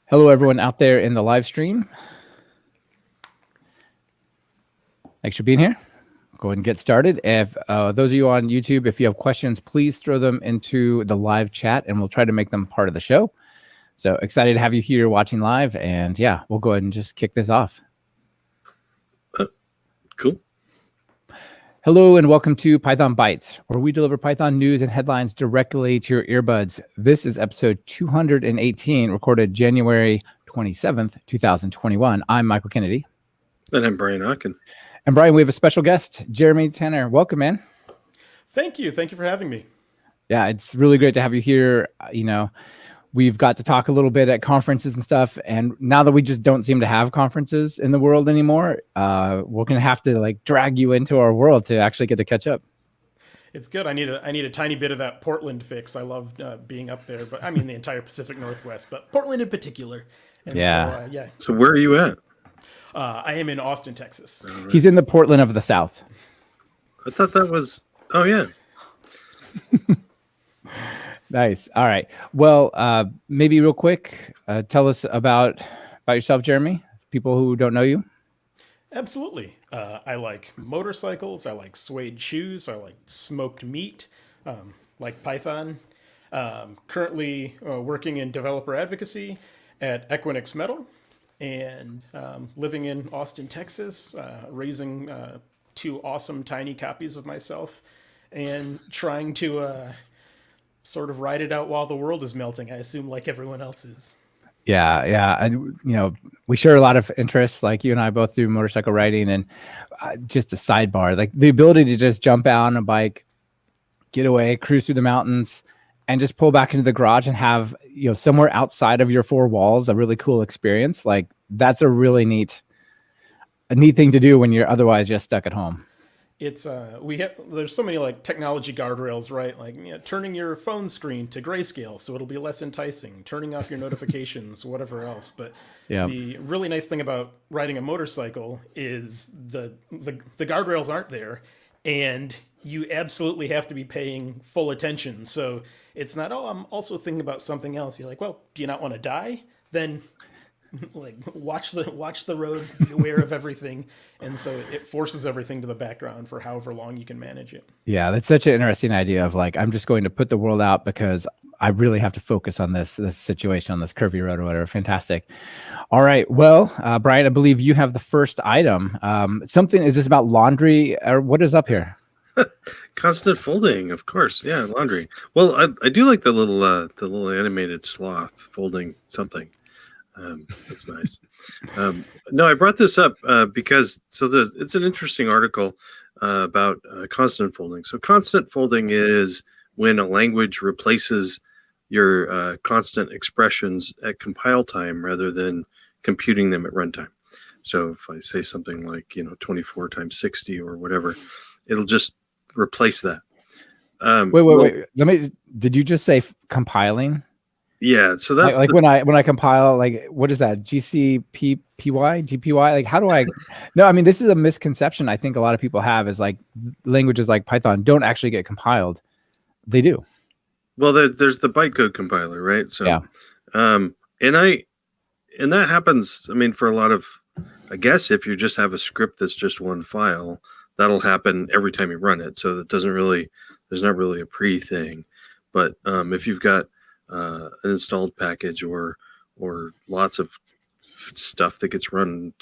Hello, everyone out there in the live stream. Thanks for being here. Go ahead and get started. If those of you on YouTube, if you have questions, please throw them into the live chat and we'll try to make them part of the show. So excited to have you here watching live. And yeah, we'll go ahead and just kick this off. Cool. Hello and welcome to Python Bytes, where we deliver Python news and headlines directly to your earbuds. This is episode 218, recorded January 27th, 2021. I'm Michael Kennedy. And I'm Brian Hawken. And Brian, we have a special guest, Jeremy Tanner. Welcome, man. Thank you. Thank you for having me. Yeah, it's really great to have you here. We've got to talk a little bit at conferences and stuff. And now that we just don't seem to have conferences in the world anymore, we're going to have to drag you into our world to actually get to catch up. It's good. I need a tiny bit of that Portland fix. I love being up there, but I mean the entire Pacific Northwest, but Portland in particular. And yeah. So where are you at? I am in Austin, Texas. Right. He's in the Portland of the South. I thought that was, oh yeah. Nice. All right. Well, maybe real quick, tell us about yourself, Jeremy, people who don't know you. Absolutely. I like motorcycles. I like suede shoes. I like smoked meat, like Python. Currently working in developer advocacy at Equinix Metal and living in Austin, Texas, raising two awesome tiny copies of myself and trying to sort of ride it out while the world is melting, I assume, like everyone else is. Yeah. We share a lot of interests, like you and I both do motorcycle riding. And just a sidebar, like the ability to just jump out on a bike, get away, cruise through the mountains, and just pull back into the garage and have, somewhere outside of your four walls, a really cool experience. Like that's a really neat thing to do when you're otherwise just stuck at home. It's there's so many technology guardrails, right? Turning your phone screen to grayscale so it'll be less enticing, turning off your notifications, whatever else. But the really nice thing about riding a motorcycle is the guardrails aren't there, and you absolutely have to be paying full attention. So it's not, I'm also thinking about something else. You're like, well, do you not want to die? Then watch the road, be aware of everything. And so it forces everything to the background for however long you can manage it. Yeah, that's such an interesting idea of I'm just going to put the world out because I really have to focus on this situation, on this curvy road or whatever. Fantastic. All right. Well, Brian, I believe you have the first item. Is this about laundry or what is up here? Constant folding, of course. Yeah, laundry. Well, I do like the little animated sloth folding something. That's nice. No, I brought this up because it's an interesting article about constant folding. So constant folding is when a language replaces your constant expressions at compile time rather than computing them at runtime. So if I say something like 24 times 60 or whatever, it'll just replace that. Wait. Did you just say compiling? Yeah, so that's when I compile, what is that? GPY? How do I? No, I mean, this is a misconception I think a lot of people have is languages like Python don't actually get compiled. They do. Well, there's the bytecode compiler, right? So, yeah. And that happens. I mean, for a lot of, I guess if you just have a script that's just one file, that'll happen every time you run it. So there's not really a pre thing. But if you've got an installed package or lots of stuff that gets run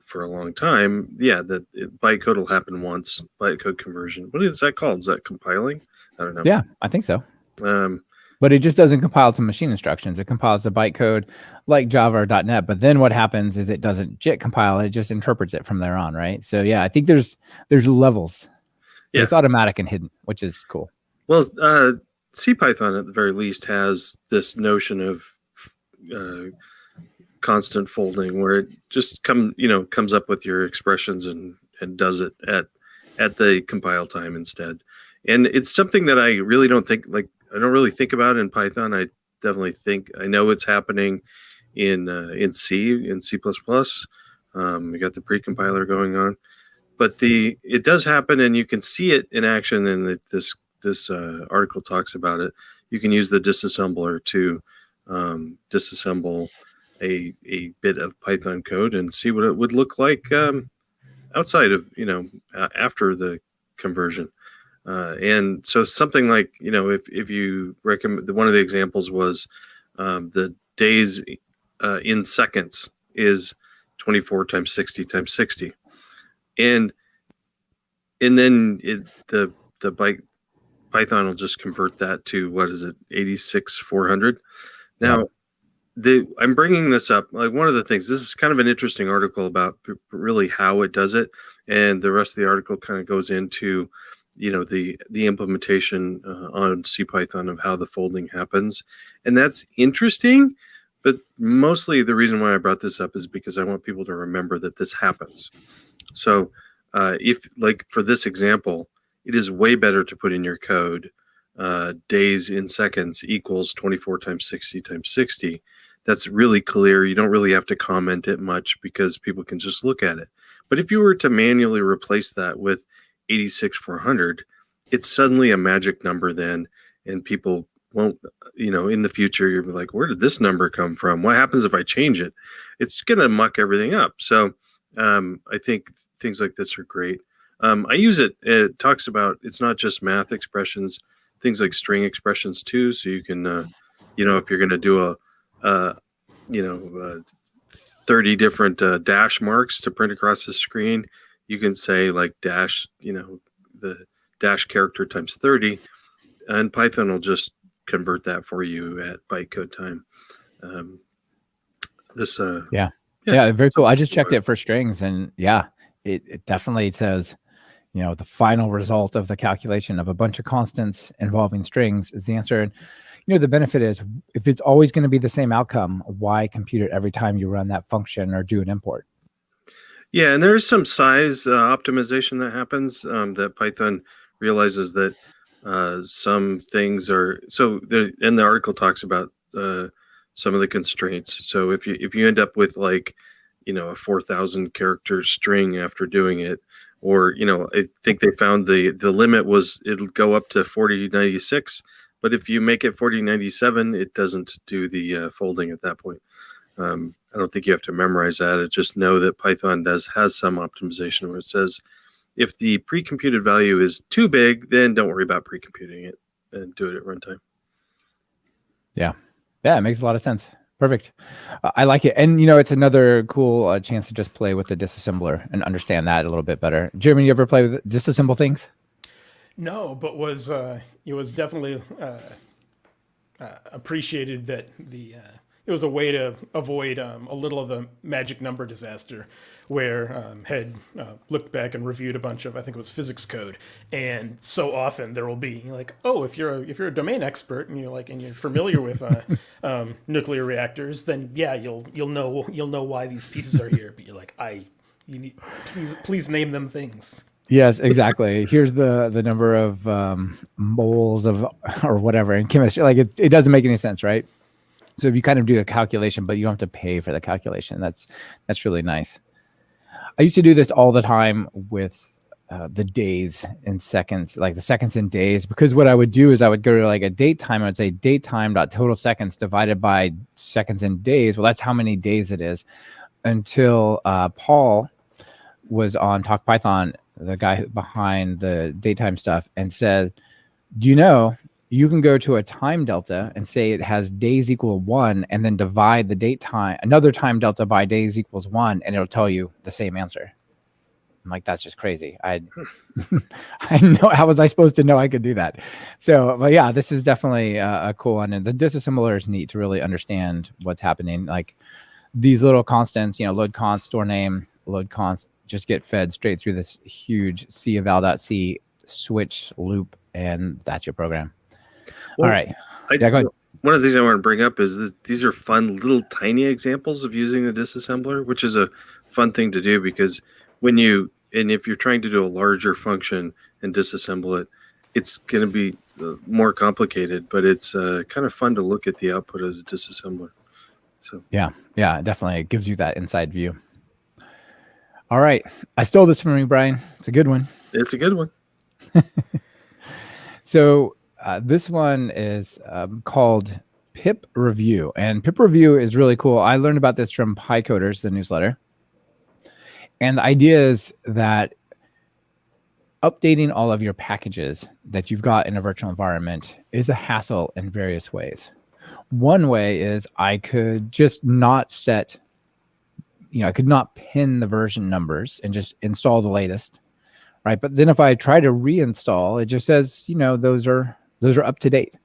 for a long time, bytecode will happen once. Bytecode conversion. What is that called? Is that compiling? I don't know. Yeah, I think so. But it just doesn't compile to machine instructions. It compiles to bytecode like Java or .NET. But then what happens is it doesn't JIT compile. It just interprets it from there on, right? So yeah, I think there's levels. Yeah. It's automatic and hidden, which is cool. Well, CPython at the very least has this notion of constant folding where it just comes up with your expressions and does it at the compile time instead. And it's something that I really don't think I don't really think about in Python. I definitely think I know it's happening in C, in C++. We got the precompiler going on, but it does happen, and you can see it in action. And this article talks about it. You can use the disassembler to disassemble a bit of Python code and see what it would look like outside of, after the conversion. And so something like, if you recommend, one of the examples was the days in seconds is 24 times 60 times 60. And then the byte Python will just convert that to, what is it, 86,400. Now, I'm bringing this up, like one of the things, this is kind of an interesting article about really how it does it. And the rest of the article kind of goes into, the implementation on CPython of how the folding happens. And that's interesting. But mostly the reason why I brought this up is because I want people to remember that this happens. So if, like for this example, it is way better to put in your code days in seconds equals 24 times 60 times 60. That's really clear. You don't really have to comment it much because people can just look at it. But if you were to manually replace that with 86,400, it's suddenly a magic number then, and people won't, in the future, you're like, where did this number come from? What happens if I change it? It's going to muck everything up. So I think things like this are great. I use it. It talks about, it's not just math expressions, things like string expressions too. So you can, if you're going to do 30 different dash marks to print across the screen, you can say like dash, the dash character times 30, and Python will just convert that for you at bytecode time. Very cool. I just checked it for strings, and it definitely says, the final result of the calculation of a bunch of constants involving strings is the answer. And the benefit is, if it's always going to be the same outcome, why compute it every time you run that function or do an import? Yeah, and there's some size optimization that happens that Python realizes that some things are, and the article talks about some of the constraints. So if you end up with like, a 4,000 character string after doing it, or, I think they found the limit was it'll go up to 4096, but if you make it 4097, it doesn't do the folding at that point. I don't think you have to memorize that. It just know that Python has some optimization where it says if the pre-computed value is too big, then don't worry about pre-computing it and do it at runtime. Yeah, it makes a lot of sense. Perfect. I like it. And, it's another cool chance to just play with the disassembler and understand that a little bit better. Jeremy, you ever play with disassemble things? No, but it was definitely appreciated that it was a way to avoid a little of the magic number disaster, where had looked back and reviewed a bunch of, I think it was physics code, and so often there will be like, oh, if you're a domain expert and you're familiar with nuclear reactors, then you'll know why these pieces are here. But you're like, please name them things. Yes, exactly. Here's the number of moles of or whatever in chemistry. Like it doesn't make any sense, right? So if you kind of do a calculation, but you don't have to pay for the calculation, that's really nice. I used to do this all the time with the days and seconds, like the seconds and days, because what I would do is I would go to like a date time. I would say date time dot total seconds divided by seconds and days. Well, that's how many days it is, until Paul was on Talk Python, the guy behind the datetime stuff, and said, do you know you can go to a time delta and say it has days equal 1 and then divide the date time, another time delta by days equals 1, and it'll tell you the same answer. I'm like, that's just crazy. I know, how was I supposed to know I could do that? So, but yeah, this is definitely a cool one. And the disassembler is neat to really understand what's happening. Like these little constants, load const, store name, load const, just get fed straight through this huge ceval.c switch loop, and that's your program. Well, all right. Go ahead. One of the things I want to bring up is that these are fun little tiny examples of using the disassembler, which is a fun thing to do, because if you're trying to do a larger function and disassemble it, it's going to be more complicated, but it's kind of fun to look at the output of the disassembler. So yeah, definitely. It gives you that inside view. All right. I stole this from you, Brian. It's a good one. It's a good one. So this one is called pip-review. And pip-review is really cool. I learned about this from PyCoders, the newsletter. And the idea is that updating all of your packages that you've got in a virtual environment is a hassle in various ways. One way is I could just not set, I could not pin the version numbers and just install the latest, right? But then if I try to reinstall, it just says, those are up to date.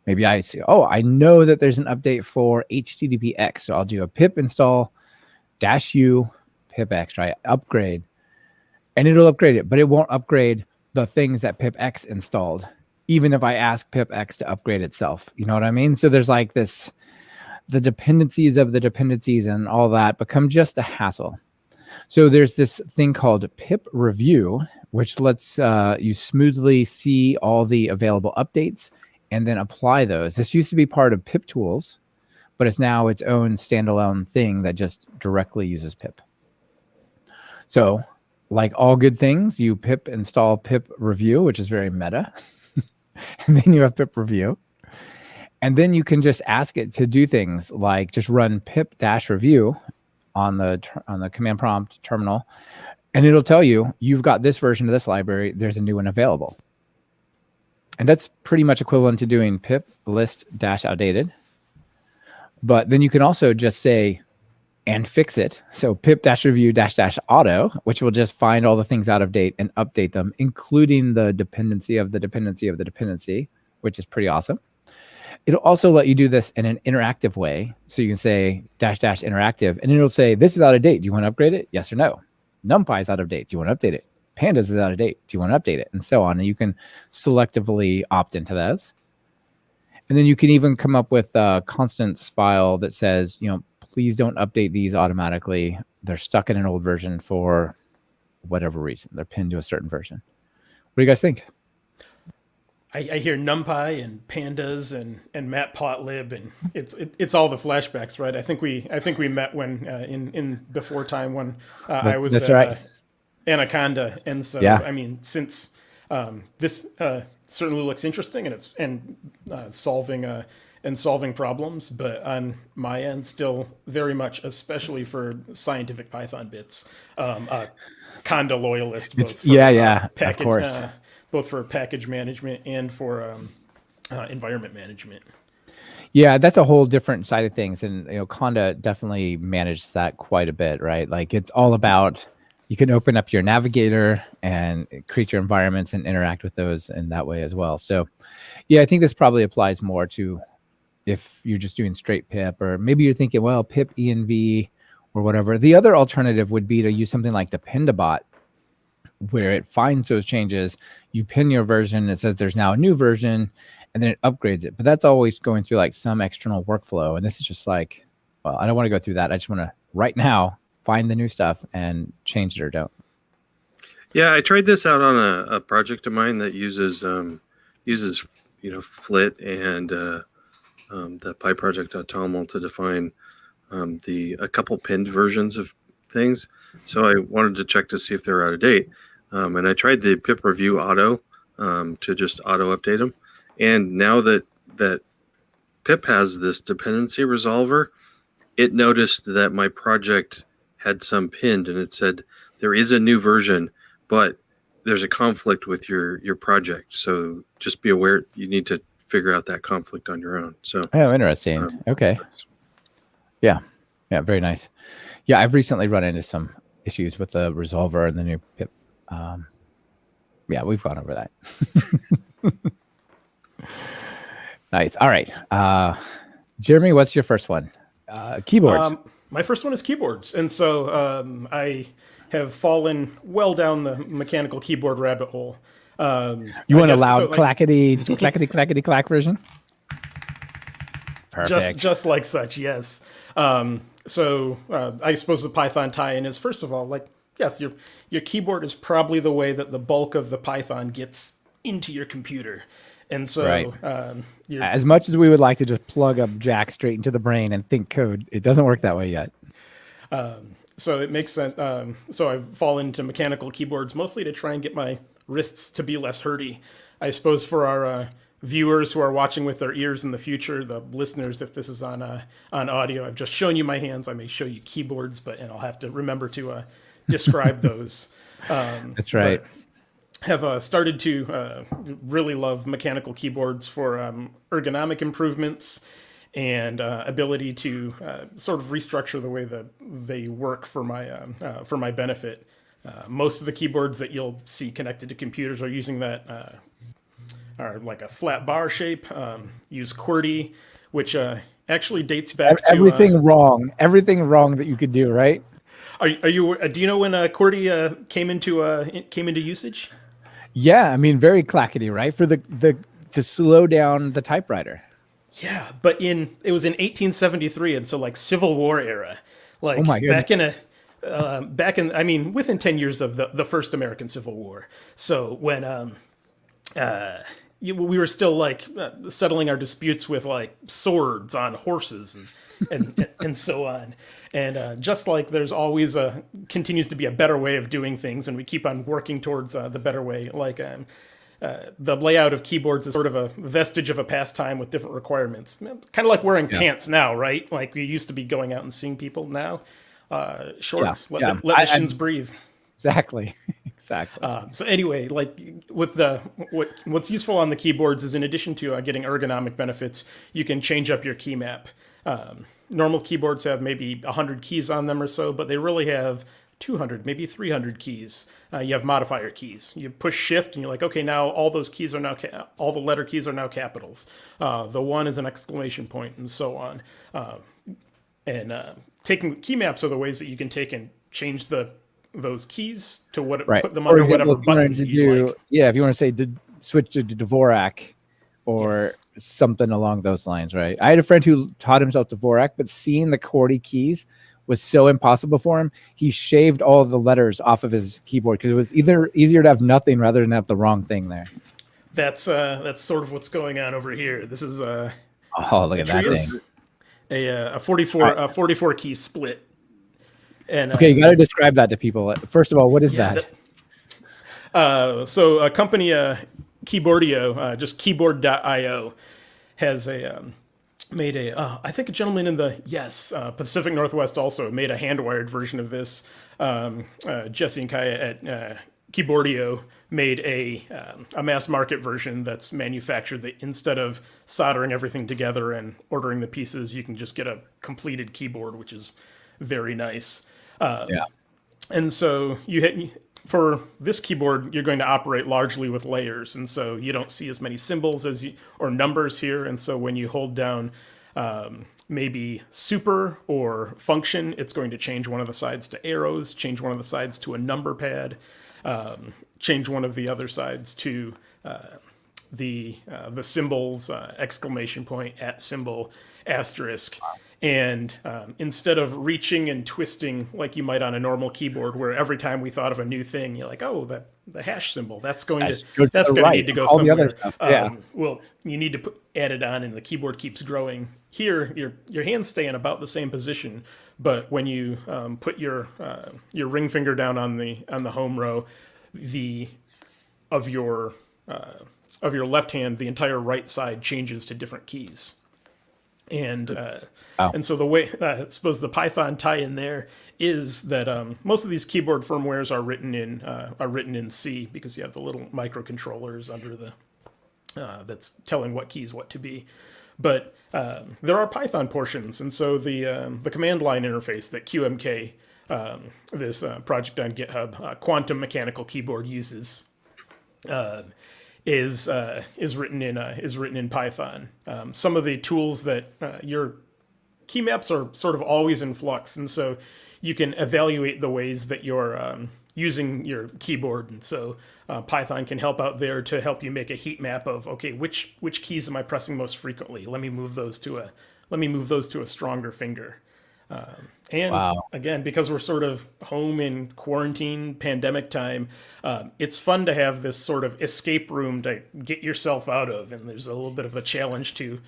Maybe I see, I know that there's an update for HTTPX. So I'll do a pip install -u pip-x, right? Upgrade. And it'll upgrade it, but it won't upgrade the things that pip-x installed, even if I ask pip-x to upgrade itself. You know what I mean? So there's like this, the dependencies of the dependencies and all that become just a hassle. So there's this thing called pip-review, which lets you smoothly see all the available updates and then apply those. This used to be part of pip tools, but it's now its own standalone thing that just directly uses pip. So like all good things, you pip install pip-review, which is very meta. And then you have pip-review. And then you can just ask it to do things like just run pip-review on the command prompt terminal. And it'll tell you, you've got this version of this library. There's a new one available. And that's pretty much equivalent to doing pip list -outdated. But then you can also just say, and fix it. So pip-review -auto, which will just find all the things out of date and update them, including the dependency of the dependency of the dependency, which is pretty awesome. It'll also let you do this in an interactive way. So you can say --interactive, and it'll say, this is out of date. Do you want to upgrade it? Yes or no. NumPy is out of date. Do you want to update it? Pandas is out of date. Do you want to update it? And so on. And you can selectively opt into those. And then you can even come up with a constants file that says, please don't update these automatically. They're stuck in an old version for whatever reason. They're pinned to a certain version. What do you guys think? I hear NumPy and pandas and matplotlib, and it's all the flashbacks, right? I think we met when in before time when I was that's right. Anaconda, and so yeah. I mean, since this certainly looks interesting and solving problems, but on my end, still very much, especially for scientific Python bits, Conda loyalist. Both for, of course. Both for package management and for environment management. Yeah, that's a whole different side of things, and Conda definitely manages that quite a bit, right? Like it's all about, you can open up your navigator and create your environments and interact with those in that way as well. So yeah, I think this probably applies more to if you're just doing straight pip, or maybe you're thinking, well, pip env or whatever. The other alternative would be to use something like Dependabot, where it finds those changes, you pin your version, it says there's now a new version, and then it upgrades it. But that's always going through like some external workflow. And this is just like, well, I don't want to go through that. I just want to right now find the new stuff and change it or don't. Yeah, I tried this out on a project of mine that uses Flit and the PyProject.toml to define a couple pinned versions of things. So I wanted to check to see if they're out of date. And I tried the pip-review auto to just auto update them. And now that pip has this dependency resolver, it noticed that my project had some pinned, and it said there is a new version, but there's a conflict with your project. So just be aware, you need to figure out that conflict on your own. So interesting. Okay. Nice. Yeah, very nice. Yeah, I've recently run into some issues with the resolver and the new pip. Yeah, we've gone over that. Nice. All right. Jeremy, what's your first one? Keyboards. My first one is keyboards. And so I have fallen well down the mechanical keyboard rabbit hole. You want a loud clackety clack version? Perfect. Just like such, yes. So I suppose the Python tie-in is, first of all, yes, your keyboard is probably the way that the bulk of the Python gets into your computer. And so right. As much as we would like to just plug a jack straight into the brain and think code, it doesn't work that way yet. So it makes sense. So I've fallen into mechanical keyboards mostly to try and get my wrists to be less hurty. I suppose for our viewers who are watching with their ears in the future, the listeners, if this is on audio, I've just shown you my hands. I may show you keyboards, and I'll have to remember to describe those. That's right. Have started to really love mechanical keyboards for ergonomic improvements and ability to sort of restructure the way that they work for my benefit. Most of the keyboards that you'll see connected to computers are using that are like a flat bar shape. Use QWERTY, which actually dates back to everything wrong that you could do, right? Are you? Do you know when QWERTY came into usage? Yeah, I mean, very clackety, right? For the to slow down the typewriter. Yeah, but it was in 1873, and so like Civil War era, like oh my goodness. I mean, within 10 years of the first American Civil War. So when we were still like settling our disputes with like swords on horses and so on. And just like there's always continues to be a better way of doing things, and we keep on working towards the better way. Like the layout of keyboards is sort of a vestige of a past time with different requirements. Kind of like wearing pants now, right? Like we used to be going out and seeing people. Now, shorts. Let the shins breathe. Exactly. So anyway, like with what's useful on the keyboards is in addition to getting ergonomic benefits, you can change up your key map. Normal keyboards have maybe 100 keys on them or so, but they really have 200, maybe 300 keys. You have modifier keys. You push shift and you're like, okay, now all those keys are now, all the letter keys are now capitals. The one is an exclamation point and so on. Taking key maps are the ways that you can take and change those keys to put them under whatever buttons you like. Yeah, if you want to say switch to Dvorak or something along those lines, right? I had a friend who taught himself Dvorak, but seeing the QWERTY keys was so impossible for him. He shaved all of the letters off of his keyboard because it was either easier to have nothing rather than have the wrong thing there. That's sort of what's going on over here. This is look at that thing. A 44 key split. And okay, you got to describe that to people. First of all, what is that? So a company, Keyboardio, just keyboard.io, has made I think a gentleman in the Pacific Northwest also made a hand-wired version of this. Jesse and Kaya at Keyboardio made a mass market version that's manufactured that instead of soldering everything together and ordering the pieces, you can just get a completed keyboard, which is very nice. And so for this keyboard, you're going to operate largely with layers, and so you don't see as many symbols or numbers here. And so when you hold down maybe super or function, it's going to change one of the sides to arrows, change one of the sides to a number pad, change one of the other sides to the symbols, exclamation point, at symbol, asterisk. And instead of reaching and twisting like you might on a normal keyboard, where every time we thought of a new thing, you're like, oh, the hash symbol, that's going to need to go all somewhere. The other stuff. Well, you need to add it on, and the keyboard keeps growing. Here, your hands stay in about the same position, but when you put your ring finger down on the home row, of your left hand, the entire right side changes to different keys. And so the way I suppose the Python tie-in there is that most of these keyboard firmwares are written in C, because you have the little microcontrollers under that's telling what keys what to be. But there are Python portions, and so the command line interface that QMK, this project on GitHub, Quantum Mechanical Keyboard uses, is written in Python. Some of the tools that your key maps are sort of always in flux, and so you can evaluate the ways that you're using your keyboard, and so Python can help out there to help you make a heat map of, okay, which keys am I pressing most frequently? Let me move those to a stronger finger. Again, because we're sort of home in quarantine pandemic time, it's fun to have this sort of escape room to get yourself out of. And there's a little bit of a challenge to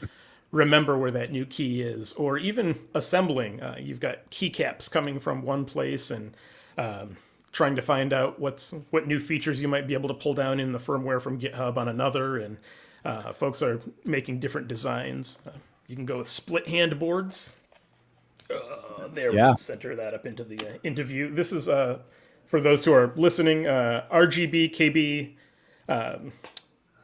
remember where that new key is, or even assembling. You've got keycaps coming from one place and trying to find out what new features you might be able to pull down in the firmware from GitHub on another. And Folks are making different designs. You can go with split hand boards. There, we can center that up into view. This is for those who are listening. RGB KB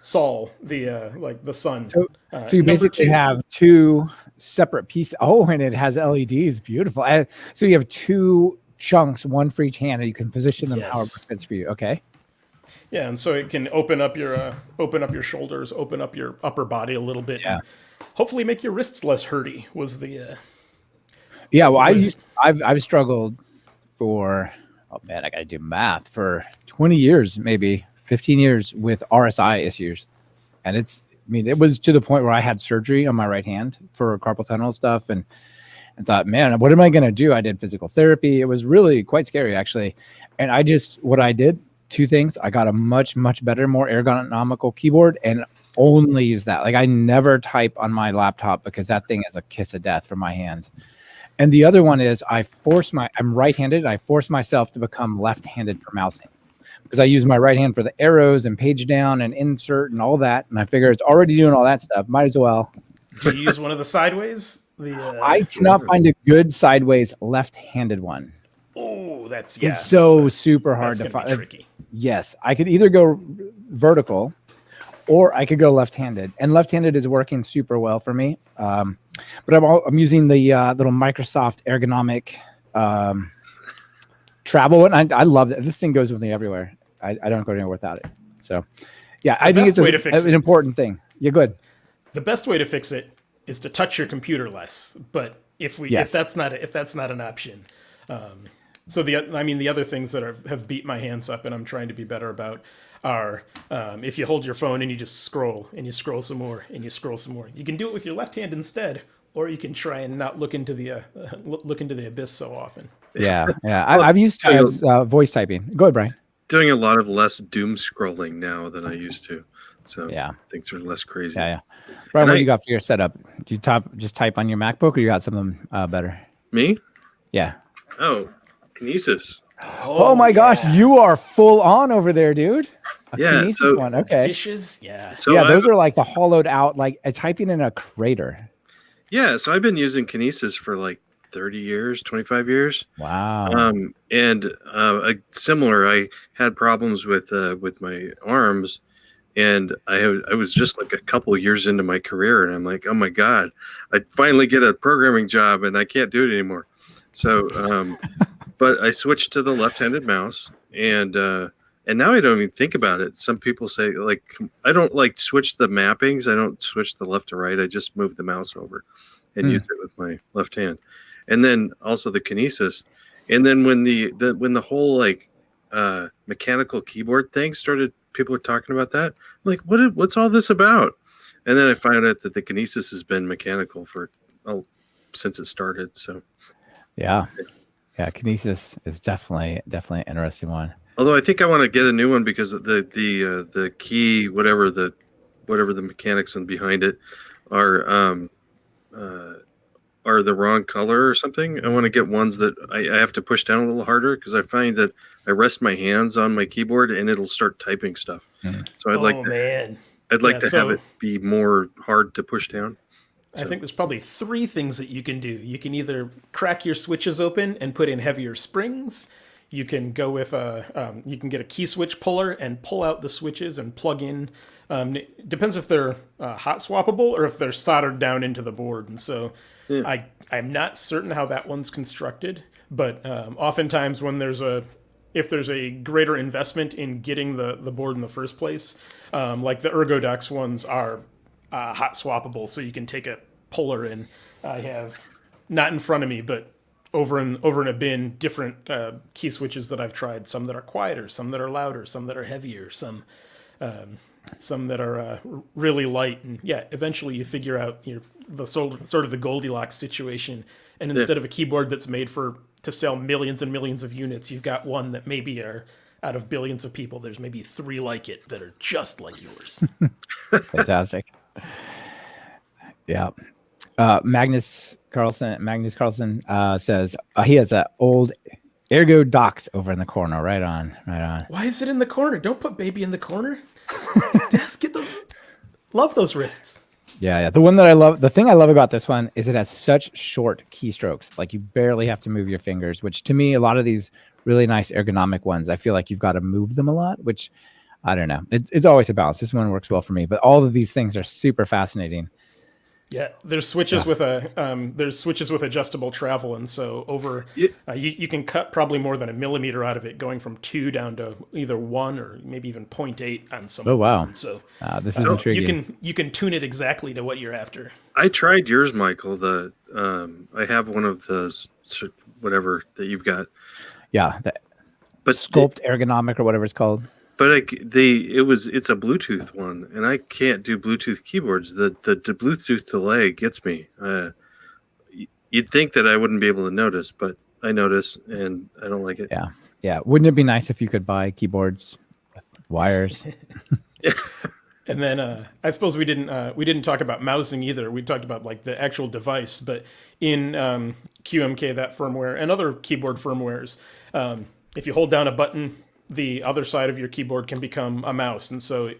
Sol, the sun. So you basically have two separate pieces. Oh, and it has LEDs. Beautiful. So you have two chunks, one for each hand, and you can position them however fits for you. Okay. Yeah, and so it can open up your shoulders, open up your upper body a little bit. Yeah. Hopefully, make your wrists less hurty. Was the Yeah, well, I've struggled for, oh man, I got to do math, for 20 years, maybe 15 years with RSI issues. And it was to the point where I had surgery on my right hand for carpal tunnel stuff. And I thought, man, what am I going to do? I did physical therapy. It was really quite scary, actually. And what I did, two things. I got a much, much better, more ergonomical keyboard and only use that. Like, I never type on my laptop because that thing is a kiss of death for my hands. And the other one is I'm right-handed. I force myself to become left-handed for mousing because I use my right hand for the arrows and page down and insert and all that. And I figure it's already doing all that stuff. Might as well. Do you use one of the sideways? I cannot find a good sideways left-handed one. Oh, it's so super hard to find. Tricky. Yes, I could either go vertical or I could go left-handed, and left-handed is working super well for me. But I'm using the little Microsoft ergonomic travel, and I love it. This thing goes with me everywhere. I don't go anywhere without it. So, yeah, I think it's an important thing. Yeah, good. The best way to fix it is to touch your computer less. But if that's not an option. So the other things that have beat my hands up and I'm trying to be better about are if you hold your phone and you just scroll and you scroll some more and you scroll some more. You can do it with your left hand instead, or you can try and not look into the abyss so often. Yeah. I've used voice typing. Go ahead, Brian. Doing a lot of less doom scrolling now than I used to. So things are less crazy. Yeah. Brian, what do you got for your setup? Do you just type on your MacBook, or you got something better? Me? Yeah. Oh, Kinesis. Oh my gosh, you are full on over there, dude. Kinesis one. Okay. Dishes. Yeah. So those are like the hollowed out, like typing in a crater. Yeah. So I've been using Kinesis for like 30 years, 25 years. Wow. Similar, I had problems with my arms, and I was just like a couple of years into my career, and I'm like, oh my God, I finally get a programming job and I can't do it anymore. So, but I switched to the left-handed mouse, and now I don't even think about it. Some people say, like, I don't like switch the mappings. I don't switch the left to right. I just move the mouse over and use it with my left hand. And then also the Kinesis. And then when the whole like mechanical keyboard thing started, people were talking about that. I'm like, what's all this about? And then I found out that the Kinesis has been mechanical since it started. So yeah, Kinesis is definitely an interesting one. Although I think I want to get a new one because the key, whatever the mechanics and behind it are the wrong color or something. I want to get ones that I have to push down a little harder because I find that I rest my hands on my keyboard and it'll start typing stuff. So I'd like to have it be more hard to push down. I think there's probably three things that you can do. You can either crack your switches open and put in heavier springs. You can go with you can get a key switch puller and pull out the switches and plug in. It depends if they're hot swappable or if they're soldered down into the board. And so I'm not certain how that one's constructed, but oftentimes when if there's a greater investment in getting the board in the first place, like the Ergodox ones are hot swappable, so you can take a puller and I have, not in front of me, but over in a bin, different key switches that I've tried. Some that are quieter, some that are louder, some that are heavier, some that are really light. And eventually you figure out the sort of the Goldilocks situation. And instead of a keyboard that's made to sell millions and millions of units, you've got one that maybe are out of billions of people. There's maybe 3 like it that are just like yours. Fantastic. Yeah. Magnus Carlson says he has an old Ergo Docs over in the corner. Right on. Why is it in the corner? Don't put baby in the corner. Des, Love those wrists. Yeah. The thing I love about this one is it has such short keystrokes. Like you barely have to move your fingers, which to me, a lot of these really nice ergonomic ones, I feel like you've got to move them a lot, which I don't know. It's always a balance. This one works well for me, but all of these things are super fascinating. Yeah, there's switches with adjustable travel, and so you can cut probably more than a millimeter out of it, going from 2 down to either 1 or maybe even 0.8 on some. Oh wow! So this is intriguing. You can tune it exactly to what you're after. I tried yours, Michael. I have one of those, whatever that you've got. Yeah, but Sculpt ergonomic or whatever it's called. But it's a Bluetooth one, and I can't do Bluetooth keyboards. The Bluetooth delay gets me. You'd think that I wouldn't be able to notice, but I notice, and I don't like it. Yeah. Wouldn't it be nice if you could buy keyboards with wires? And then I suppose we didn't talk about mousing either. We talked about like the actual device, but in QMK, that firmware and other keyboard firmwares, if you hold down a button, the other side of your keyboard can become a mouse. And so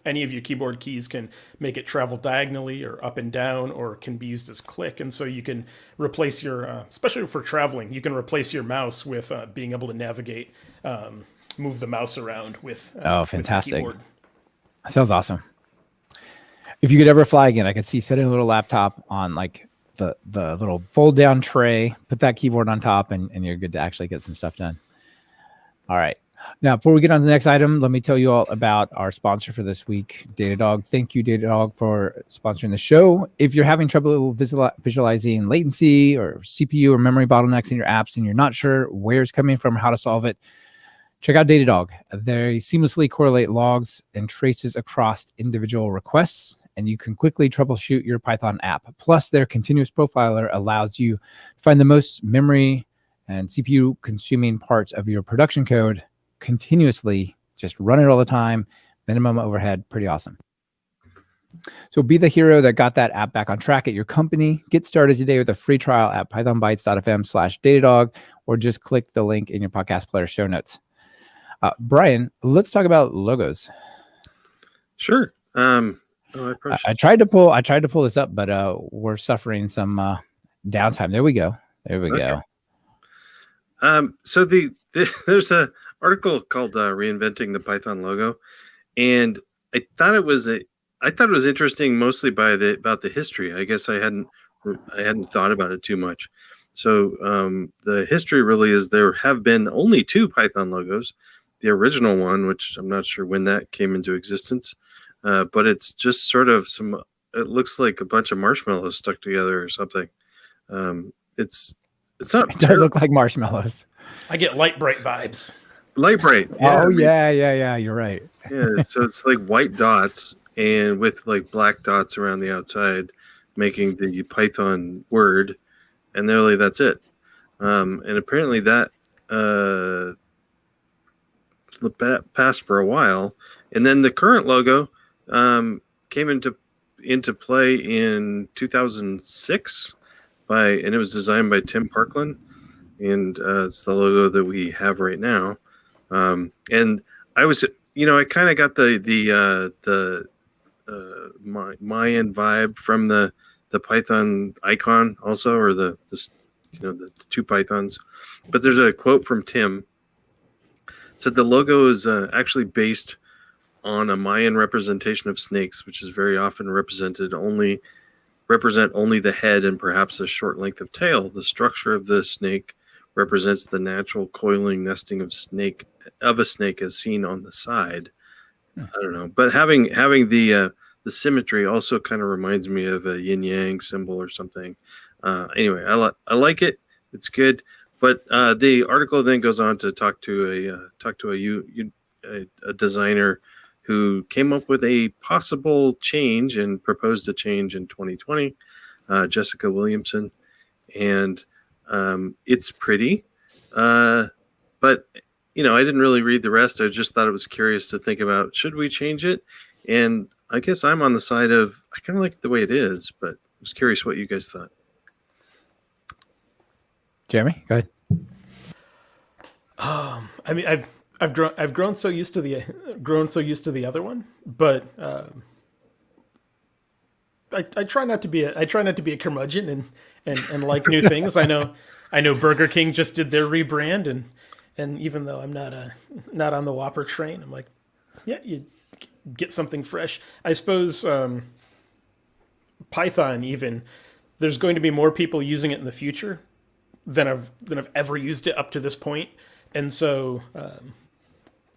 any of your keyboard keys can make it travel diagonally or up and down, or can be used as click. And so you can replace your, especially for traveling, you can replace your mouse with being able to navigate, move the mouse around with fantastic. With the keyboard. That sounds awesome. If you could ever fly again, I could see setting a little laptop on like the little fold down tray, put that keyboard on top, and you're good to actually get some stuff done. All right. Now, before we get on to the next item, let me tell you all about our sponsor for this week, Datadog. Thank you, Datadog, for sponsoring the show. If you're having trouble visualizing latency or CPU or memory bottlenecks in your apps and you're not sure where it's coming from or how to solve it, check out Datadog. They seamlessly correlate logs and traces across individual requests, and you can quickly troubleshoot your Python app. Plus, their continuous profiler allows you to find the most memory and CPU consuming parts of your production code continuously. Just run it all the time, minimum overhead. Pretty awesome. So be the hero that got that app back on track at your company. Get started today with a free trial at pythonbytes.fm/Datadog, or just click the link in your podcast player show notes. Brian, let's talk about logos. Sure. I tried to pull this up, but we're suffering some downtime. There we go. Go. So there's a article called "Reinventing the Python Logo," and I thought it was interesting, mostly about the history. I guess I hadn't thought about it too much. So the history really is there have been only 2 Python logos. The original one, which I'm not sure when that came into existence, but it's just sort of it looks like a bunch of marshmallows stuck together or something. It's not. It does look like marshmallows. I get Light Bright vibes. Light Bright. Yeah, yeah. You're right. Yeah, so it's like white dots and with like black dots around the outside, making the Python word, and really that's it. And apparently that passed for a while, and then the current logo came into play in 2006 and it was designed by Tim Parkland, and it's the logo that we have right now. And I was, I kind of got the Mayan vibe from the Python icon also, or the 2 Pythons. But there's a quote from Tim. It said the logo is actually based on a Mayan representation of snakes, which is very often represent only the head and perhaps a short length of tail. The structure of the snake represents the natural coiling nesting of a snake as seen on the side. I don't know, but having the symmetry also kind of reminds me of a yin yang symbol or something. Anyway, I like it. It's good. But the article then goes on to talk to a designer who came up with a possible change and proposed a change in 2020, Jessica Williamson, and it's pretty. But I didn't really read the rest. I just thought it was curious to think about, should we change it? And I guess I'm on the side of, I kind of like the way it is, but I was curious what you guys thought. Jeremy, go ahead. I mean, I've grown so used to the other one, but I try not to be a curmudgeon and like new things. I know Burger King just did their rebrand, and even though I'm not on the Whopper train, I'm like, yeah, you get something fresh. I suppose Python, even, there's going to be more people using it in the future than I've ever used it up to this point, and so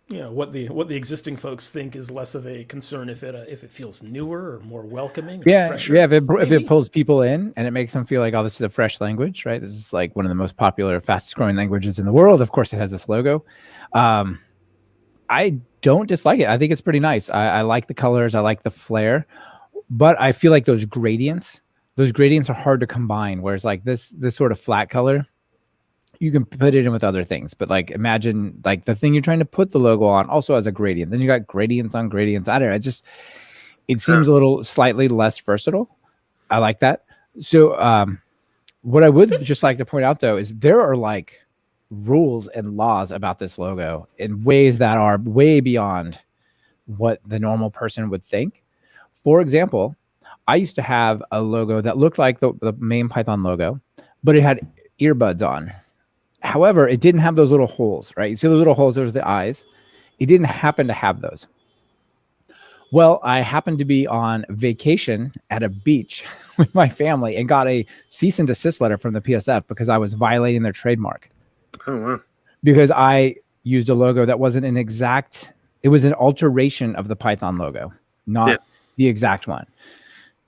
what the existing folks think is less of a concern if it feels newer or more welcoming. Or fresher, if it pulls people in and it makes them feel like, oh, this is a fresh language, right? This is like one of the most popular, fastest growing languages in the world. Of course, it has this logo. I don't dislike it. I think it's pretty nice. I like the colors. I like the flair, but I feel like those gradients are hard to combine. Whereas like this sort of flat color, you can put it in with other things, but like imagine like the thing you're trying to put the logo on also has a gradient. Then you got gradients on gradients. I don't know. It seems a little slightly less versatile. I like that. So what I would just like to point out though is there are like rules and laws about this logo in ways that are way beyond what the normal person would think. For example, I used to have a logo that looked like the main Python logo, but it had earbuds on. However, it didn't have those little holes, right? You see those little holes, those are the eyes. It didn't happen to have those. Well, I happened to be on vacation at a beach with my family and got a cease and desist letter from the PSF because I was violating their trademark. Oh, wow. Because I used a logo that wasn't it was an alteration of the Python logo, not the exact one.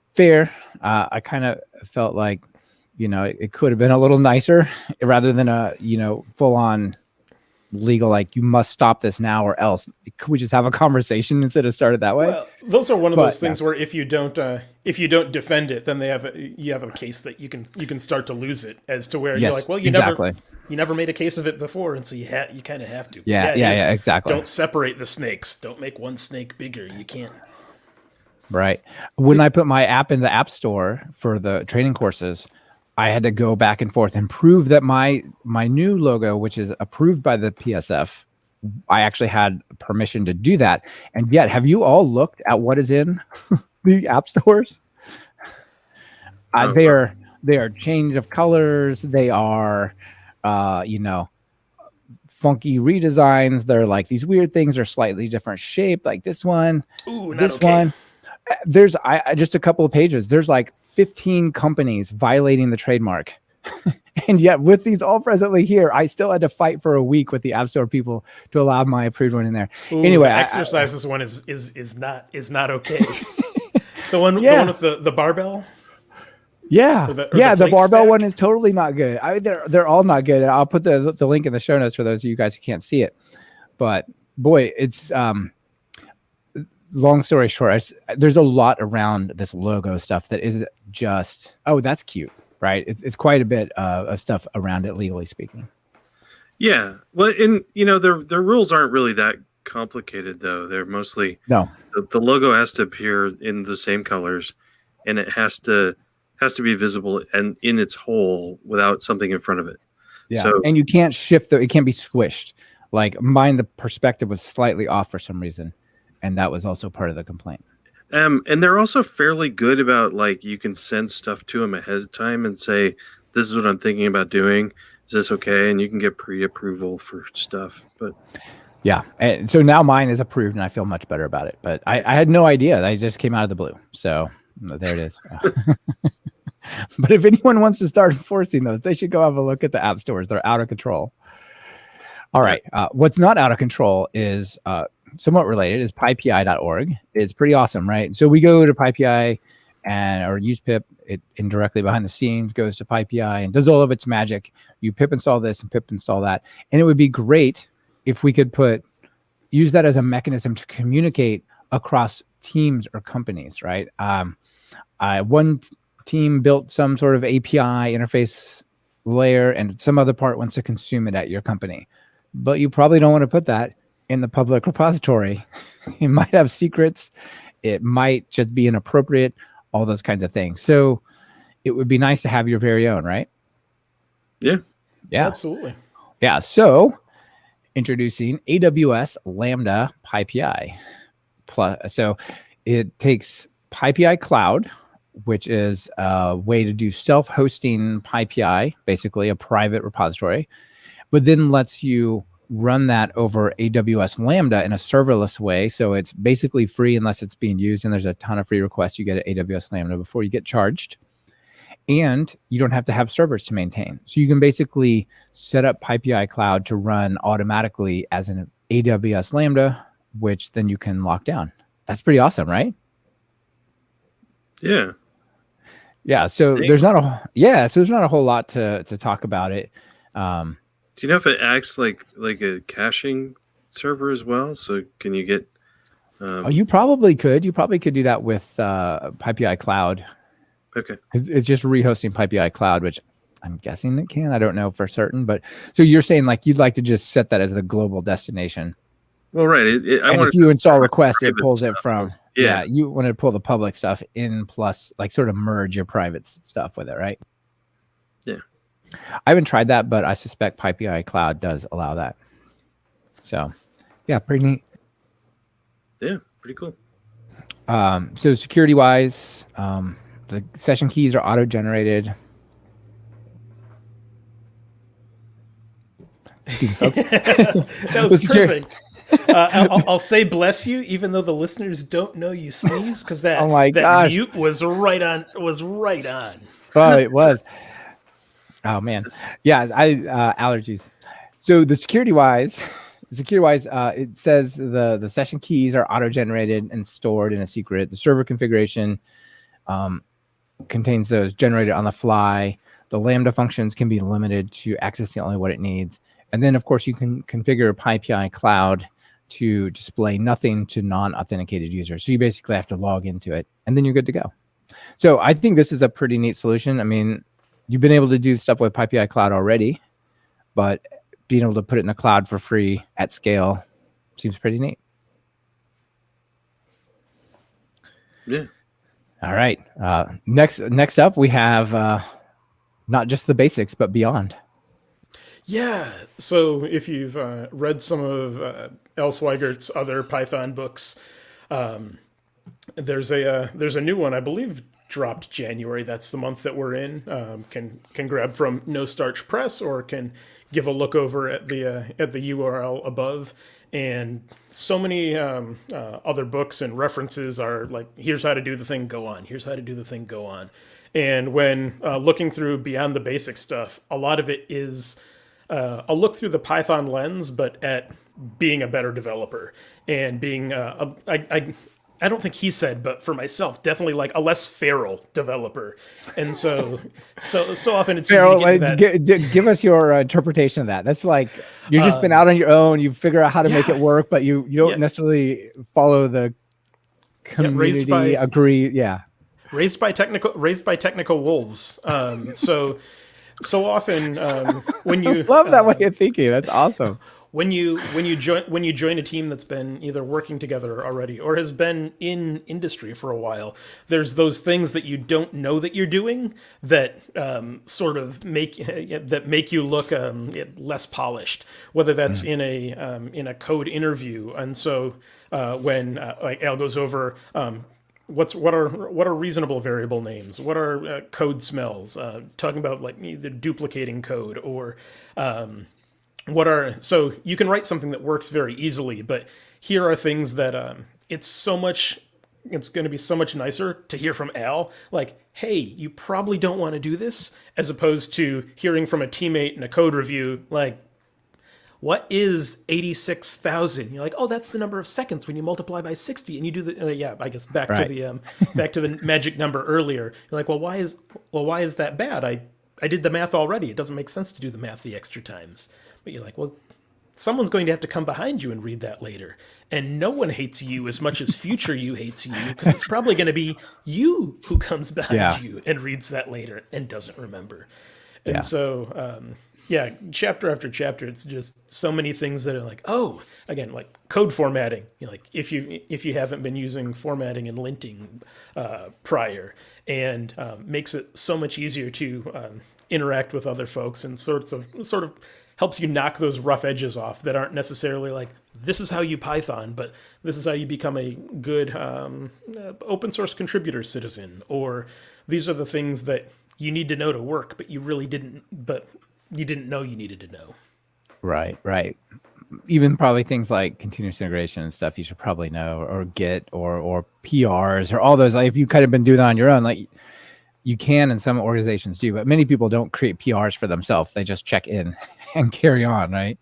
Fair. I kind of felt like, it could have been a little nicer rather than a, full on legal, like you must stop this now or else. Could we just have a conversation instead of start it that way? Well, those are one of those things where if you don't defend it, then you have a case that you can start to lose it, as to where you're like, well, you never made a case of it before, and so you kind of have to. Yeah, exactly. Don't separate the snakes. Don't make one snake bigger. You can't. Right. When I put my app in the App Store for the training courses, I had to go back and forth and prove that my new logo, which is approved by the PSF, I actually had permission to do that. And yet, have you all looked at what is in the app stores? They are change of colors. They are, funky redesigns. They're like these weird things are slightly different shape, like this one. Ooh, this one. There's just a couple of pages. There's like 15 companies violating the trademark. And yet with these all presently here, I still had to fight for a week with the App Store people to allow my approved one in there. Ooh, anyway, the exercises one is not okay. the one with the barbell. Yeah. The barbell stack one is totally not good. They're all not good. I'll put the link in the show notes for those of you guys who can't see it. But boy, it's long story short, there's a lot around this logo stuff that is just, oh, that's cute, right? It's quite a bit of stuff around it, legally speaking. Yeah. Well, and their rules aren't really that complicated though. They're mostly the logo has to appear in the same colors, and it has to be visible and in its whole without something in front of it. Yeah. So, and you can't shift it can't be squished. Like mine, the perspective was slightly off for some reason. And that was also part of the complaint. And they're also fairly good about, like, you can send stuff to them ahead of time and say, this is what I'm thinking about doing. Is this okay? And you can get pre-approval for stuff. But yeah. And so now mine is approved and I feel much better about it. But I had no idea. I just came out of the blue. So there it is. But if anyone wants to start enforcing those, they should go have a look at the app stores. They're out of control. All right. What's not out of control is somewhat related is pypi.org. It's pretty awesome, right? So we go to PyPI or use pip. It indirectly behind the scenes goes to PyPI and does all of its magic. You pip install this and pip install that. And it would be great if we could use that as a mechanism to communicate across teams or companies, right? One team built some sort of API interface layer and some other part wants to consume it at your company. But you probably don't want to put that in the public repository. It might have secrets. It might just be inappropriate, all those kinds of things. So it would be nice to have your very own, right? Yeah. Absolutely. Yeah. So introducing AWS Lambda PyPI. So it takes PyPI Cloud which is a way to do self-hosting PyPI, basically a private repository, but then lets you run that over AWS Lambda in a serverless way. So it's basically free unless it's being used, and there's a ton of free requests you get at AWS Lambda before you get charged. And you don't have to have servers to maintain. So you can basically set up PyPI Cloud to run automatically as an AWS Lambda, which then you can lock down. That's pretty awesome, right? Yeah. Yeah. So there's not a whole lot to talk about it. Do you know if it acts like a caching server as well? So can you get? You probably could. You probably could do that with PyPI Cloud. Okay. It's just rehosting PyPI Cloud, which I'm guessing it can. I don't know for certain, but so you're saying like you'd like to just set that as the global destination. Well, right. And if you install requests, it pulls it stuff. from. Yeah. You want to pull the public stuff in, plus like sort of merge your private stuff with it, right? Yeah. I haven't tried that, but I suspect PyPI Cloud does allow that. So, yeah, pretty neat. Yeah, pretty cool. So security wise, the session keys are auto-generated. That was perfect. I'll say bless you, even though the listeners don't know you sneeze, because that mute was right on. Oh, it was. Oh man, yeah. Allergies. So the security wise, it says the session keys are auto-generated and stored in a secret. The server configuration contains those generated on the fly. The Lambda functions can be limited to accessing only what it needs. And then, of course, you can configure PyPI Cloud to display nothing to non-authenticated users. So you basically have to log into it, and then you're good to go. So I think this is a pretty neat solution. I mean, you've been able to do stuff with PyPI Cloud already, but being able to put it in the cloud for free at scale seems pretty neat. Yeah. All right. Next up, we have not just the basics, but beyond. Yeah. So if you've read some of L. Sweigert's other Python books, there's a new one, I believe, dropped January. That's the month that we're in. Can grab from No Starch Press, or can give a look over at the URL above. And so many other books and references are like, here's how to do the thing, go on. Here's how to do the thing, go on. And when looking through beyond the basic stuff, a lot of it is a look through the Python lens, but at being a better developer and being, I don't think he said, but for myself, definitely like a less feral developer. And so often it's feral, easy to get that. Give us your interpretation of that. That's like you've just been out on your own. You figure out how to make it work, but you don't necessarily follow the community agree. Yeah. Raised by technical wolves. So often when you love that way of thinking, that's awesome. When you join a team that's been either working together already or has been in industry for a while, there's those things that you don't know that you're doing that sort of make you look less polished. Whether that's in a code interview, and so when like Al goes over. What are reasonable variable names? What are code smells? Talking about like either duplicating code or so you can write something that works very easily, but here are things that it's going to be so much nicer to hear from Al, like, hey, you probably don't want to do this, as opposed to hearing from a teammate in a code review, like, what is 86,000? You're like, oh, that's the number of seconds when you multiply by 60, and you do the I guess back to the magic number earlier. You're like, well, why is that bad? I did the math already. It doesn't make sense to do the math the extra times. But you're like, well, someone's going to have to come behind you and read that later, and no one hates you as much as future you hates you, because it's probably going to be you who comes behind you and reads that later and doesn't remember. And so. Chapter after chapter, it's just so many things that are like, oh, again, like code formatting. You know, like if you haven't been using formatting and linting prior, and makes it so much easier to interact with other folks, and sort of helps you knock those rough edges off that aren't necessarily like this is how you Python, but this is how you become a good open source contributor citizen, or these are the things that you need to know to work, but you didn't know you needed to know. Right. Even probably things like continuous integration and stuff you should probably know, or Git or PRs or all those. Like if you kind of been doing that on your own, like you can, and some organizations do, but many people don't create PRs for themselves. They just check in and carry on, right?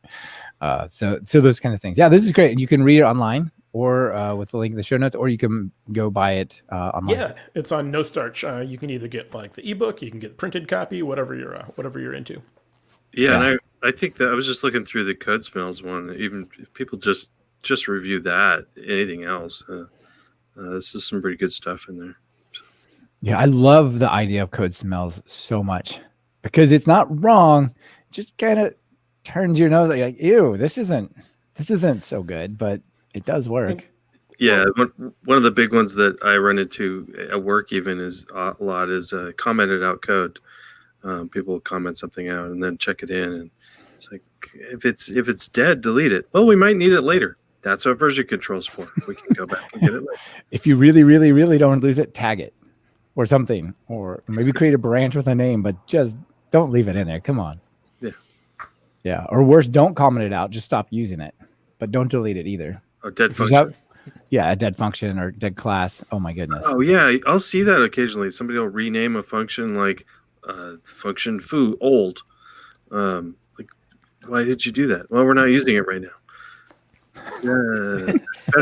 So those kind of things. Yeah, this is great. You can read it online, or with the link in the show notes, or you can go buy it online. Yeah, it's on No Starch. You can either get like the ebook, you can get printed copy, whatever you're into. Yeah, and I think that I was just looking through the Code Smells one. Even if people just review that, anything else, this is some pretty good stuff in there. Yeah, I love the idea of Code Smells so much because it's not wrong. It just kind of turns your nose like, ew, this isn't so good, but it does work. Yeah, one of the big ones that I run into at work even is a lot is commented out code. People comment something out and then check it in, and it's like, if it's dead, delete it. Well, we might need it later. That's what version control's for. We can go back and get it later. If you really, really, really don't lose it, tag it or something, or maybe create a branch with a name, but just don't leave it in there. Come on. Yeah. Or worse, don't comment it out. Just stop using it, but don't delete it either. Or dead function. A dead function or dead class. Oh my goodness. Oh yeah, I'll see that occasionally. Somebody will rename a function like function foo old. Like, why did you do that? Well, we're not using it right now.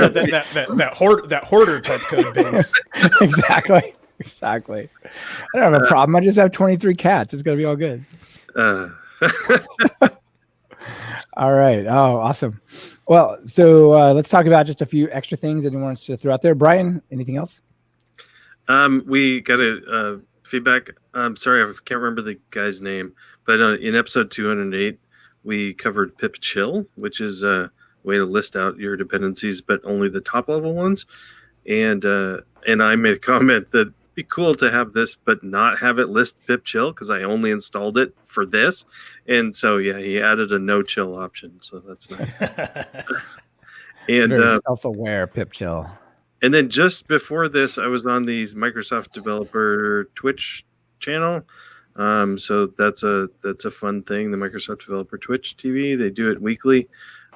That hoarder type code base. Exactly. I don't have a problem. I just have 23 cats. It's gonna be all good. All right. Oh, awesome. Well, so let's talk about just a few extra things that you want us to throw out there. Brian, anything else? We got a feedback. I'm sorry, I can't remember the guy's name, but in episode 208, we covered pip-chill, which is a way to list out your dependencies, but only the top level ones. And I made a comment that it'd be cool to have this, but not have it list pip-chill because I only installed it for this. And so, yeah, he added a no-chill option. So that's nice. And very self-aware pip-chill. And then just before this, I was on the Microsoft Developer Twitch channel. So that's a fun thing. The Microsoft Developer Twitch TV, they do it weekly,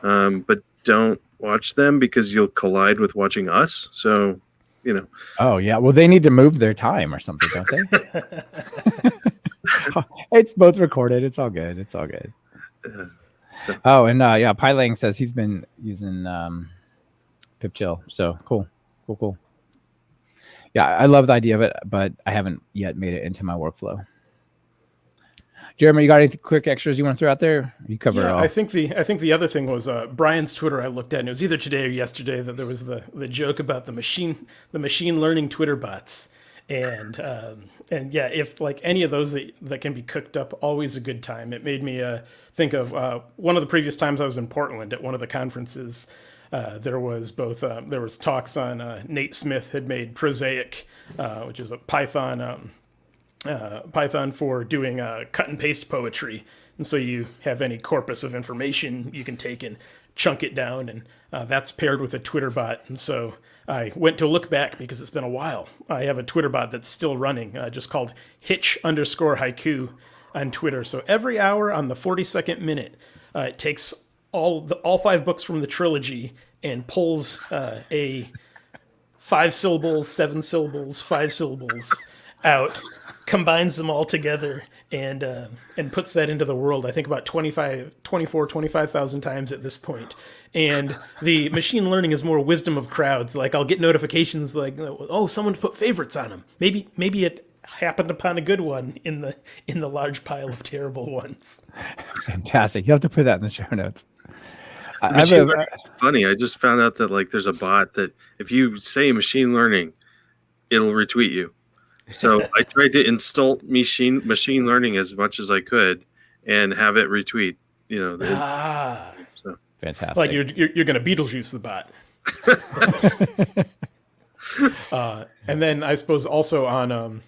but don't watch them because you'll collide with watching us. So, you know. Oh yeah, well they need to move their time or something, don't they? It's both recorded. It's all good. Oh, and PyLang says he's been using pip-chill. So cool. Yeah, I love the idea of it, but I haven't yet made it into my workflow. Jeremy, you got any quick extras you want to throw out there? You cover it all. I think the other thing was Brian's Twitter. I looked at, and it was either today or yesterday that there was the joke about the machine learning Twitter bots, and yeah, if like any of those that can be cooked up, always a good time. It made me think of one of the previous times I was in Portland at one of the conferences. There was talks on Nate Smith had made Prosaic, which is a Python for doing cut and paste poetry. And so you have any corpus of information you can take and chunk it down, and that's paired with a Twitter bot. And so I went to look back because it's been a while. I have a Twitter bot that's still running, just called Hitch_haiku on Twitter. So every hour on the 42nd minute, it takes all 5 books from the trilogy and pulls a 5 syllables, 7 syllables, 5 syllables out, combines them all together, and puts that into the world. I think about 25,000 times at this point. And the machine learning is more wisdom of crowds. Like I'll get notifications like, oh, someone put favorites on them. Maybe it happened upon a good one in the large pile of terrible ones. Fantastic. You have to put that in the show notes. Funny. I just found out that like there's a bot that if you say machine learning, it'll retweet you. So I tried to install machine learning as much as I could and have it retweet. You know. So fantastic. Like you're going to Beetlejuice the bot. And then I suppose also on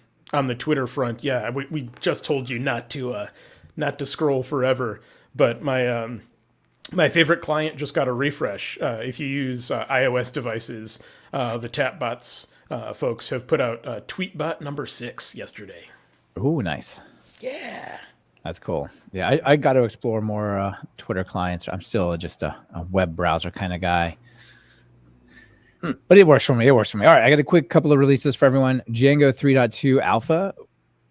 the Twitter front, yeah, we just told you not to scroll forever, but my My favorite client just got a refresh. If you use iOS devices, the Tapbots folks have put out Tweetbot number 6 yesterday. Oh, nice. Yeah. That's cool. Yeah, I got to explore more Twitter clients. I'm still just a web browser kind of guy. But it works for me. All right, I got a quick couple of releases for everyone. Django 3.2 Alpha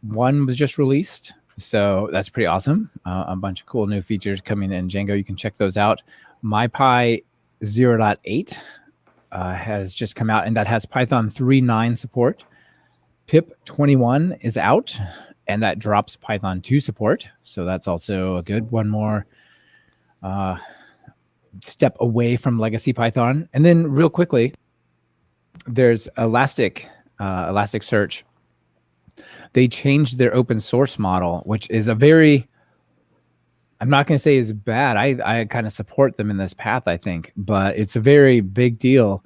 1 was just released. So that's pretty awesome. A bunch of cool new features coming in Django. You can check those out. MyPy 0.8 has just come out, and that has Python 3.9 support. pip-21 is out, and that drops Python 2 support. So that's also a good one more step away from legacy Python. And then real quickly, there's Elasticsearch. They changed their open source model, which is a very, I'm not going to say is bad. I kind of support them in this path, I think, but it's a very big deal.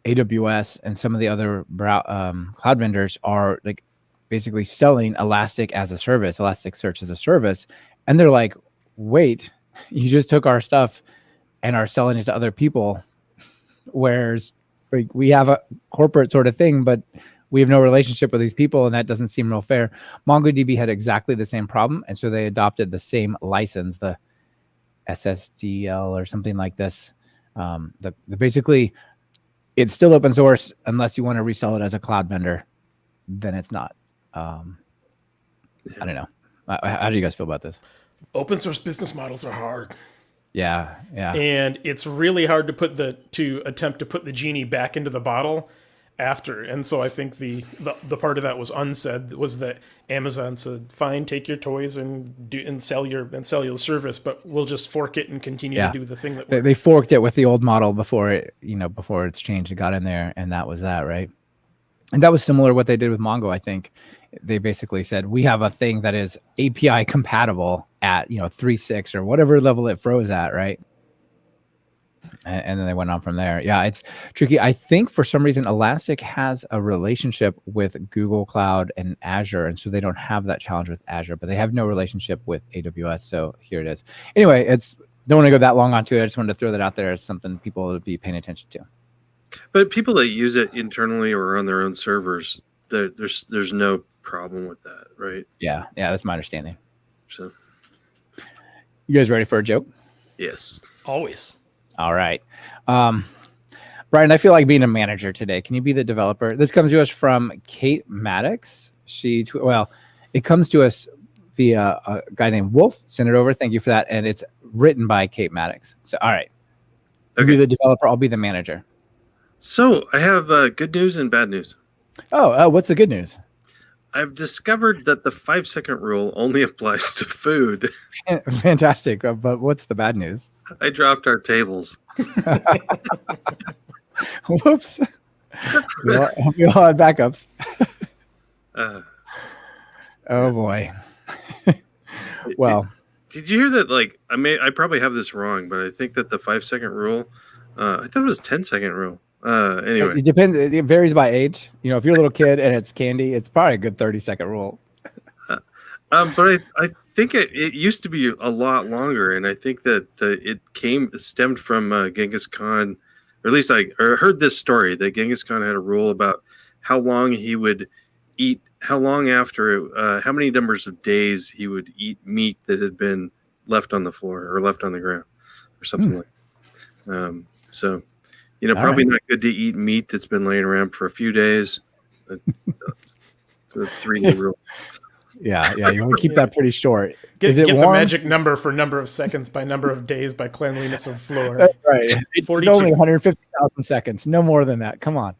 AWS and some of the other cloud vendors are like basically selling Elastic as a service, Elasticsearch as a service. And they're like, wait, you just took our stuff and are selling it to other people. Whereas like we have a corporate sort of thing, but we have no relationship with these people, and that doesn't seem real fair. MongoDB had exactly the same problem, and so they adopted the same license, the SSDL or something like this. Basically, it's still open source unless you want to resell it as a cloud vendor. Then it's not. I don't know. How do you guys feel about this? Open source business models are hard. Yeah. And it's really hard to attempt to put the genie back into the bottle after. And so I think the part of that was unsaid was that Amazon said, fine, take your toys and sell your service, but we'll just fork it and continue to do the thing that they forked it with the old model before it's changed. It got in there, and that was that, right? And that was similar to what they did with Mongo. I think they basically said, we have a thing that is API compatible at 3.6 or whatever level it froze at, right? And then they went on from there. Yeah, it's tricky. I think for some reason, Elastic has a relationship with Google Cloud and Azure, and so they don't have that challenge with Azure, but they have no relationship with AWS. So here it is. Anyway, don't want to go that long onto it. I just wanted to throw that out there as something people would be paying attention to. But people that use it internally or on their own servers, there's no problem with that, right? Yeah, that's my understanding. So, you guys ready for a joke? Yes. Always. All right. Brian, I feel like being a manager today. Can you be the developer? This comes to us from Kate Maddox. It comes to us via a guy named Wolf. Send it over. Thank you for that. And it's written by Kate Maddox. So, all right. You be the developer. I'll be the manager. So I have good news and bad news. Oh, what's the good news? I've discovered that the 5-second rule only applies to food. Fantastic. But what's the bad news? I dropped our tables. Whoops. We all had backups. Oh, boy. Well. Did you hear that? Like, I probably have this wrong, but I think that the 5-second rule, I thought it was 10-second rule. Anyway, it depends. It varies by age. If you're a little kid and it's candy, it's probably a good 30-second rule. But I think it used to be a lot longer, and I think that it stemmed from Genghis Khan, or at least I heard this story that Genghis Khan had a rule about how long he would eat, how long after, how many numbers of days he would eat meat that had been left on the floor or left on the ground, or something like that. So. Probably not good to eat meat that's been laying around for a few days. It's a 3-day rule. Yeah. You want to keep that pretty short. Get the magic number for number of seconds by number of days by cleanliness of floor. That's right. It's only 150,000 seconds. No more than that. Come on.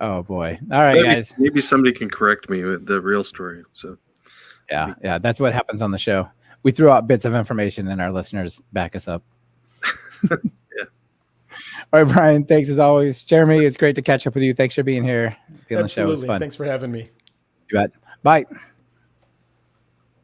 Oh, boy. All right, guys. Maybe somebody can correct me with the real story. So. Yeah. That's what happens on the show. We throw out bits of information and our listeners back us up. Yeah. All right, Brian, thanks as always. Jeremy, it's great to catch up with you. Thanks for being here. Absolutely. The show. It was fun. Thanks for having me. You bet. Bye.